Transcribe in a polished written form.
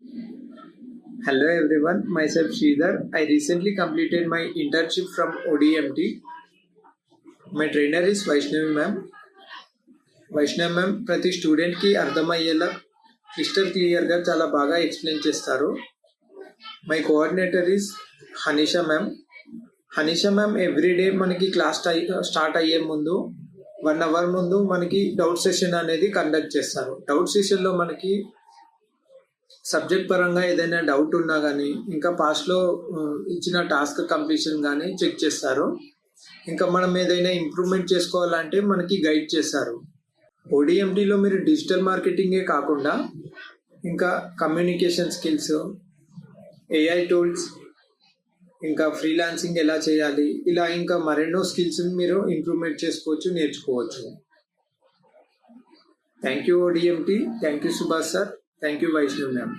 Hello everyone, myself Sridhar. I recently completed my internship from ODMT. My trainer is Vaishnavi ma'am. Vaishnav ma'am ప్రతి స్టూడెంట్కి అర్థమయ్యేలా crystal క్లియర్గా చాలా బాగా ఎక్స్ప్లెయిన్ చేస్తారు. My coordinator is Hanisha ma'am. Hanisha ma'am everyday మనకి class start అయ్యే ముందు 1 hour ముందు మనకి డౌట్ సెషన్ అనేది కండక్ట్ చేస్తారు. డౌట్ సెషన్లో మనకి సబ్జెక్ట్ పరంగా ఏదైనా డౌట్ ఉన్నా కానీ ఇంకా పాస్ట్లో ఇచ్చిన టాస్క్ కంప్లీషన్ కానీ చెక్ చేస్తారు. ఇంకా మనం ఏదైనా ఇంప్రూవ్మెంట్ చేసుకోవాలంటే మనకి గైడ్ చేస్తారు. ఓడిఎంటీలో మీరు డిజిటల్ మార్కెటింగే కాకుండా ఇంకా కమ్యూనికేషన్ స్కిల్స్, ఏఐ టూల్స్, ఇంకా ఫ్రీలాన్సింగ్ ఎలా చేయాలి, ఇలా ఇంకా మరెన్నో స్కిల్స్ని మీరు ఇంప్రూవ్మెంట్ చేసుకోవచ్చు, నేర్చుకోవచ్చు. Thank you ODMT, thank you Subhash sir, thank you Vaishnav ma'am.